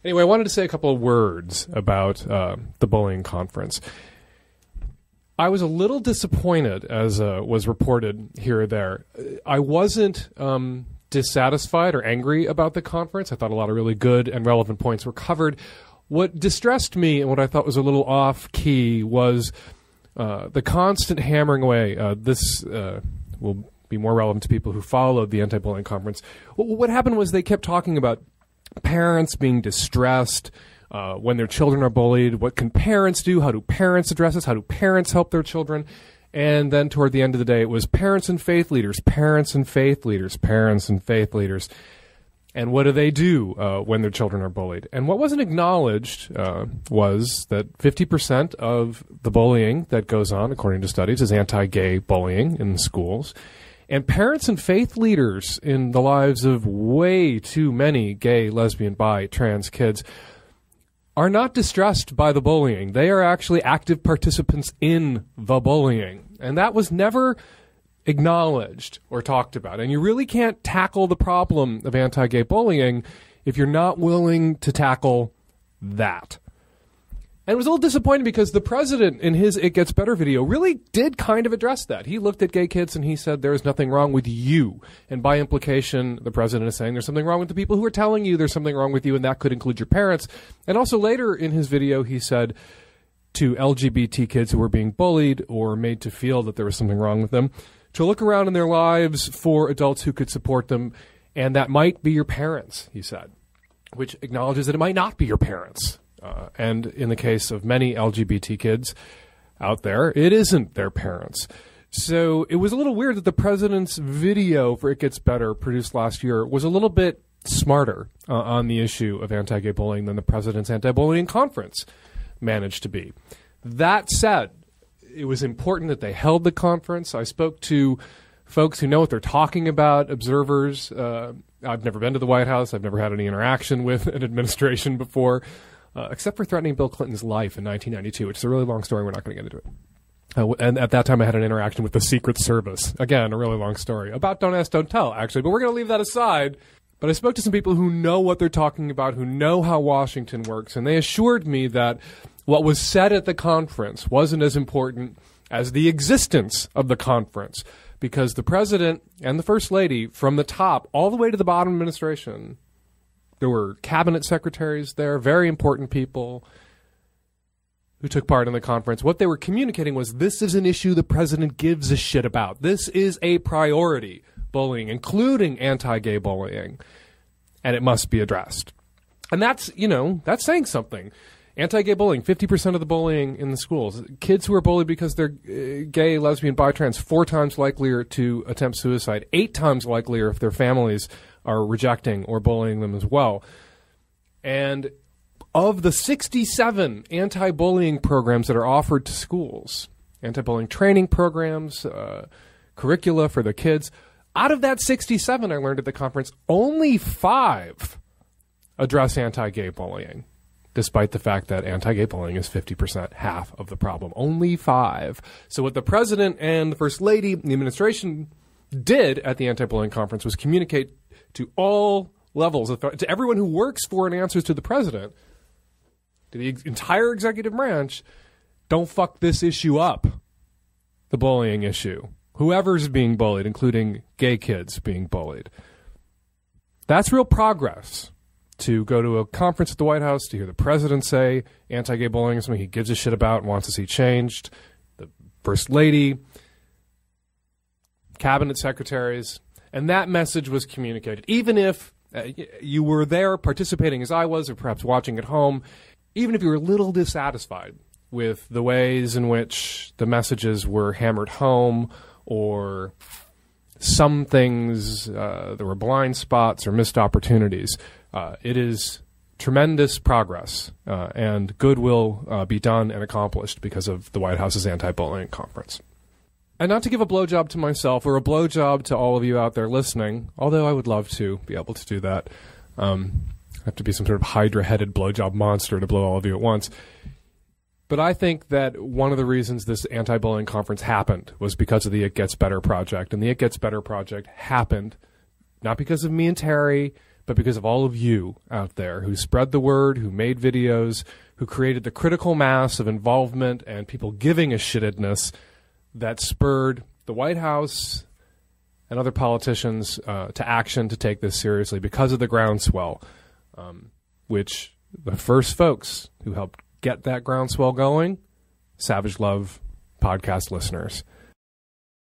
Anyway, I wanted to say a couple of words about the bullying conference. I was a little disappointed, as was reported here or there. I wasn't dissatisfied or angry about the conference. I thought a lot of really good and relevant points were covered. What distressed me and what I thought was a little off-key was the constant hammering away. This will be more relevant to people who followed the anti-bullying conference. What happened was they kept talking about parents being distressed when their children are bullied. What can parents do? How do parents address this? How do parents help their children? And then toward the end of the day, it was parents and faith leaders, parents and faith leaders, parents and faith leaders. And what do they do when their children are bullied? And what wasn't acknowledged was that 50% of the bullying that goes on, according to studies, is anti-gay bullying in schools. And parents and faith leaders in the lives of way too many gay, lesbian, bi, trans kids are not distressed by the bullying. They are actually active participants in the bullying. And that was never acknowledged or talked about. And you really can't tackle the problem of anti-gay bullying if you're not willing to tackle that. And it was a little disappointing because the president in his It Gets Better video really did kind of address that. He looked at gay kids and he said, there is nothing wrong with you. And by implication, the president is saying there's something wrong with the people who are telling you there's something wrong with you, and that could include your parents. And also later in his video, he said to LGBT kids who were being bullied or made to feel that there was something wrong with them, to look around in their lives for adults who could support them, and that might be your parents, he said, which acknowledges that it might not be your parents. And in the case of many LGBT kids out there, it isn't their parents. So it was a little weird that the president's video for It Gets Better, produced last year, was a little bit smarter on the issue of anti-gay bullying than the president's anti-bullying conference managed to be. That said, it was important that they held the conference. I spoke to folks who know what they're talking about, observers. I've never been to the White House. I've never had any interaction with an administration before. Except for threatening Bill Clinton's life in 1992, which is a really long story. We're not going to get into it. And at that time, I had an interaction with the Secret Service. Again, a really long story. About Don't Ask, Don't Tell, actually. But we're going to leave that aside. But I spoke to some people who know what they're talking about, who know how Washington works, and they assured me that what was said at the conference wasn't as important as the existence of the conference, because the president and the first lady, from the top all the way to the bottom administration, there were cabinet secretaries there, very important people who took part in the conference. What they were communicating was, this is an issue the president gives a shit about. This is a priority, bullying, including anti-gay bullying, and it must be addressed. And that's, that's saying something. Anti-gay bullying, 50% of the bullying in the schools. Kids who are bullied because they're gay, lesbian, bi, trans, 4 times likelier to attempt suicide, 8 times likelier if their families are rejecting or bullying them as well. And of the 67 anti-bullying programs that are offered to schools, anti-bullying training programs, curricula for the kids, out of that 67, I learned at the conference, only 5 address anti-gay bullying, despite the fact that anti-gay bullying is 50%, half of the problem. Only 5. So what the president and the first lady and the administration did at the anti-bullying conference was communicate to all levels, to everyone who works for and answers to the president, to the entire executive branch, don't fuck this issue up, the bullying issue. Whoever's being bullied, including gay kids being bullied. That's real progress. To go to a conference at the White House, to hear the president say anti-gay bullying is something he gives a shit about and wants to see changed, the first lady, cabinet secretaries, and that message was communicated. Even if you were there participating as I was, or perhaps watching at home, even if you were a little dissatisfied with the ways in which the messages were hammered home, or some things, there were blind spots or missed opportunities, it is tremendous progress, and good will be done and accomplished because of the White House's anti-bullying conference. And not to give a blowjob to myself or a blowjob to all of you out there listening, although I would love to be able to do that. I have to be some sort of hydra-headed blowjob monster to blow all of you at once. But I think that one of the reasons this anti-bullying conference happened was because of the It Gets Better project. And the It Gets Better project happened not because of me and Terry, but because of all of you out there who spread the word, who made videos, who created the critical mass of involvement and people giving a shittedness that spurred the White House and other politicians to action to take this seriously because of the groundswell, which the first folks who helped get that groundswell going, Savage Love podcast listeners.